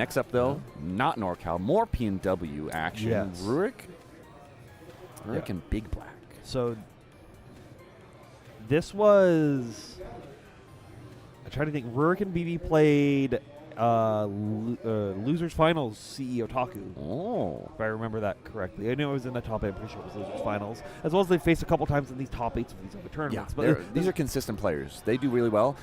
Next up, though, not NorCal, more P&W action. Yes. RURIC and Big Black. So this was, I'm trying to think, RURIC and BB played Losers Finals CEO Taku. Oh. If I remember that correctly. I know it was in the top 8. I'm pretty sure it was Losers Finals. As well as they faced a couple times in these top 8s of these other tournaments. Yeah, But these are consistent players. They do really well.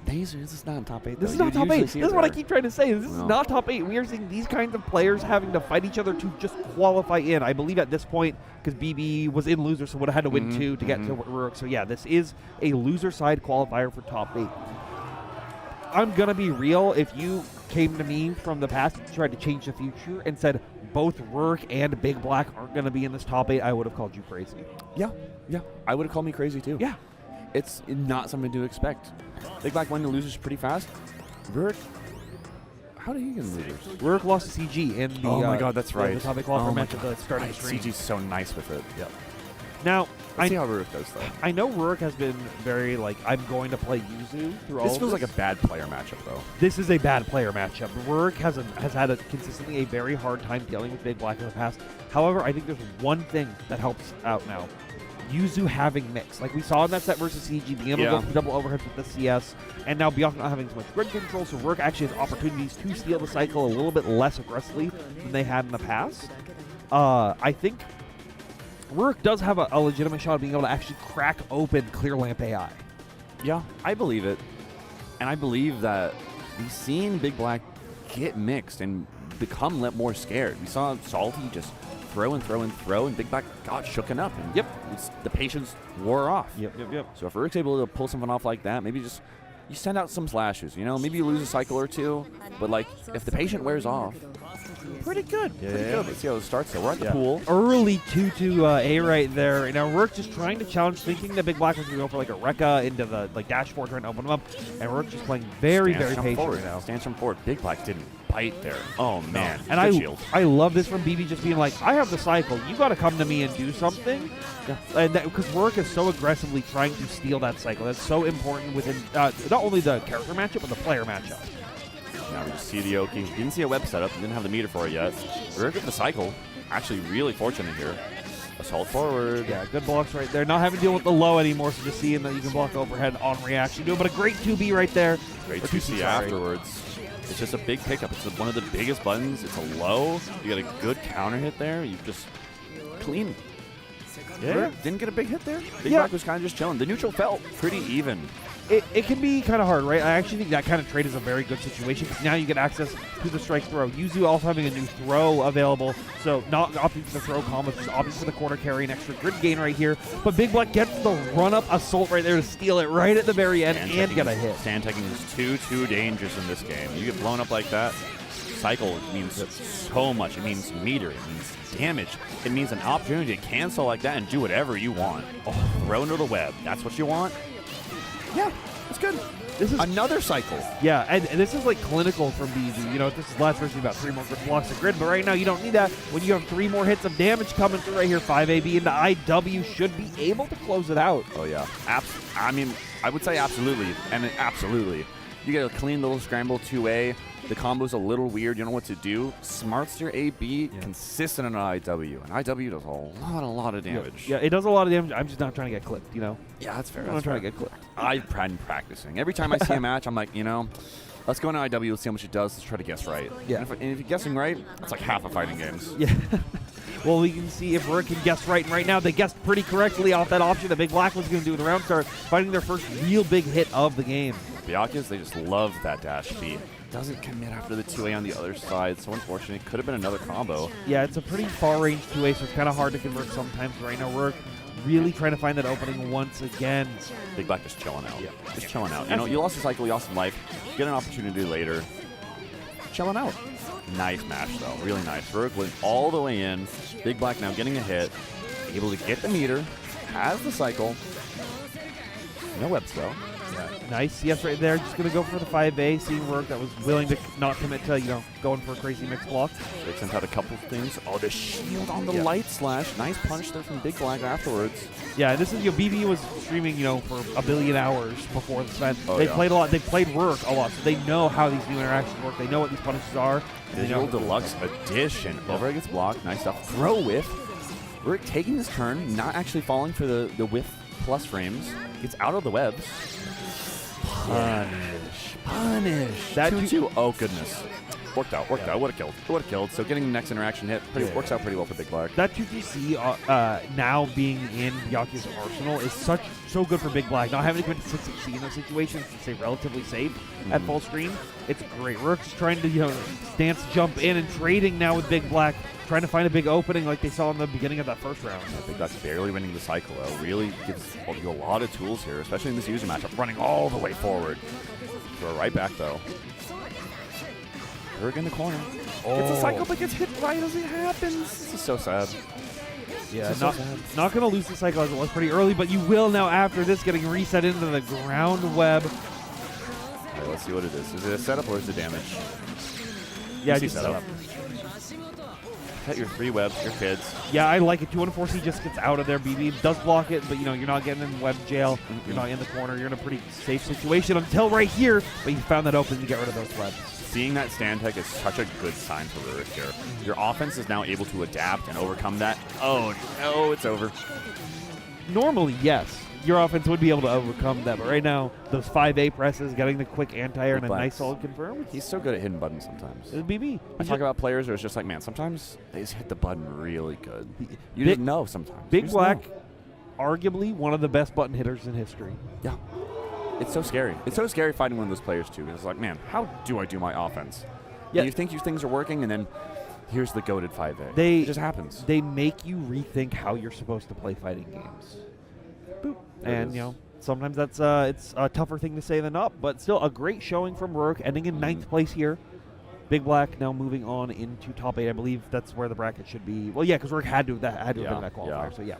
This is not in top 8. This is not top 8. This is what I keep trying to say. This is not top 8. We are seeing these kinds of players having to fight each other to just qualify in. I believe at this point, because BB was in loser, so would have had to win 2 to get to RURIC. So yeah, this is a loser side qualifier for top 8. I'm going to be real. If you came to me from the past and tried to change the future and said both RURIC and Big Black aren't going to be in this top 8, I would have called you crazy. Yeah. I would have called me crazy too. Yeah. It's not something to expect. Big Black won the losers pretty fast. RURIC, how did he get in losers? RURIC lost to CG in the oh my god, that's right. the top 8 qualifier match at the start of the stream. CG's so nice with it. Yep. Now, Let's see how RURIC does though. I know RURIC has been very like, I'm going to play Yuzu through all of this. This feels like a bad player matchup though. This is a bad player matchup. RURIC has had consistently a very hard time dealing with Big Black in the past. However, I think there's one thing that helps out now. Yuzu having mix. Like we saw in that set versus CG, being able to go for double overheads with the CS, and now Bianca not having so much grid control, so RURIC actually has opportunities to steal the cycle a little bit less aggressively than they had in the past. I think RURIC does have a legitimate shot of being able to actually crack open Clear Lamp AI. Yeah, I believe it. And I believe that we've seen Big Black get mixed and become more scared. We saw Salty just throw, and Big Black got shooken up. And the patience wore off. Yep. So if RURIC's able to pull something off like that, maybe just you send out some slashes. You know, maybe you lose a cycle or two, but like if the patient wears off, pretty good. Pretty good. Let's see how it starts. So we're at the pool. Early 2-2 A right there. Now RURIC just trying to challenge, thinking that Big Black was going to go for like a Rekka into the dashboard, trying to open him up, and RURIC just playing very patient right now. Stands from forward. Big Black didn't bite there. Oh man. And I love this from BB just being like, I have the cycle. You got to come to me and do something. Yeah. And because RURIC is so aggressively trying to steal that cycle. That's so important within not only the character matchup but the player matchup. Now we just see the Oki. Didn't see a web setup. Didn't have the meter for it yet. RURIC with the cycle. Actually really fortunate here. Assault forward. Yeah, good blocks right there. Not having to deal with the low anymore, so just seeing that you can block overhead on reaction. But a great 2B right there. Great 2C afterwards. It's just a big pickup. It's one of the biggest buttons. It's a low. You got a good counter hit there. You just clean. Yeah. Didn't get a big hit there. Big Black was kind of just chilling. The neutral felt pretty even. It can be kind of hard, right? I actually think that kind of trade is a very good situation because now you get access to the strike throw. Yuzu also having a new throw available, so not opting for the throw combo, just opting for the corner carry, an extra grid gain right here. But Big Black gets the run-up assault right there to steal it right at the very end and get a hit. Stand taking is too dangerous in this game. You get blown up like that, cycle means so much. It means meter. It means damage. It means an opportunity to cancel like that and do whatever you want. Oh, throw into the web. That's what you want? Yeah, it's good. This is another cycle. Yeah, and this is like clinical from BZ. You know, this is last version about 3 more blocks of grid, but right now you don't need that. When you have 3 more hits of damage coming through right here, 5AB into IW should be able to close it out. Oh, yeah. I mean, I would say absolutely, and absolutely. You get a clean little scramble 2A. The combo's a little weird. You don't know what to do. Smartster AB, consistent on IW. And IW does a lot of damage. Yeah, it does a lot of damage. I'm just not trying to get clipped, you know? Yeah, that's fair. I'm not trying to get clipped. I've been practicing. Every time I see a match, I'm like, you know, let's go into IW. Let's see how much it does. Let's try to guess right. Yeah. And if you're guessing right, it's like half of fighting games. Yeah. Well, we can see if RURIC can guess right. And right now, they guessed pretty correctly off that option that Big Black was going to do in the round start, finding their first real big hit of the game. Byaku's, they just love that dash beat. Doesn't commit after the 2A on the other side, so unfortunately, it could have been another combo. Yeah, it's a pretty far-range 2A, so it's kind of hard to convert sometimes. Right now, RURIC really trying to find that opening once again. Big Black just chilling out. Yeah. Just chilling out. You know, you lost a cycle, you lost some life. Get an opportunity later. Chilling out. Nice match, though. Really nice. RURIC went all the way in. Big Black now getting a hit. Able to get the meter. Has the cycle. No web spell. Nice. Yes, right there. Just going to go for the 5A, seeing RURIC that was willing to not commit to, going for a crazy mix block. They sent out a couple of things. Oh, the shield on the light slash. Nice punish there from BIGBLACK afterwards. Yeah, this is, BB was streaming, for a billion hours before this event. Oh, they played a lot. They played RURIC a lot, so they know how these new interactions work. They know what these punishes are. Digital Deluxe Edition. Over against block. Nice stuff. Throw whiff. RURIC taking his turn, not actually falling for the whiff plus frames. Gets out of the web. Punish. That 2-2. Oh, goodness. Worked out. Would have killed. So getting the next interaction hit works out pretty well for BIGBLACK. That 2GC now being in Byakuya's arsenal is so good for BIGBLACK. Not having to commit to 6-6 in those situations to stay relatively safe at full screen. It's great. RURIC's trying to stance jump in and trading now with BIGBLACK, trying to find a big opening like they saw in the beginning of that first round. BIGBLACK's barely winning the cycle, though. Really gives you a lot of tools here, especially in this user matchup, running all the way forward. Throw right back, though. RURIC in the corner. Gets a cycle, but gets hit right as it happens. This is so sad. Yeah, not going to lose the cycle as it was pretty early, but you will now after this, getting reset into the ground web. All right, let's see what it is. Is it a setup or is it damage? Yeah, just setup. Cut your 3 webs, your kids. Yeah, I like it. 2-4C just gets out of there. BB does block it, but you're not getting in web jail. You're not in the corner. You're in a pretty safe situation until right here, but you found that opening to get rid of those webs. Seeing that stand tech is such a good sign for RURIC here. Your offense is now able to adapt and overcome that. Oh, no, it's over. Normally, yes, your offense would be able to overcome that, but right now, those 5A presses, getting the quick anti-air and a nice solid confirm. He's so good at hitting buttons sometimes. It's BB. I talk about players where it's just like, man, sometimes they just hit the button really good. You didn't know sometimes. BIGBLACK, arguably one of the best button hitters in history. Yeah. It's so scary. It's so scary fighting one of those players, too. It's like, man, how do I do my offense? Yeah. And you think things are working, and then here's the goated 5A. It just happens. They make you rethink how you're supposed to play fighting games. Boop. And, sometimes that's it's a tougher thing to say than not, but still a great showing from RURIC, ending in 9th place here. BIGBLACK now moving on into top 8. I believe that's where the bracket should be. Well, yeah, because RURIC had to have been that qualifier, so yeah.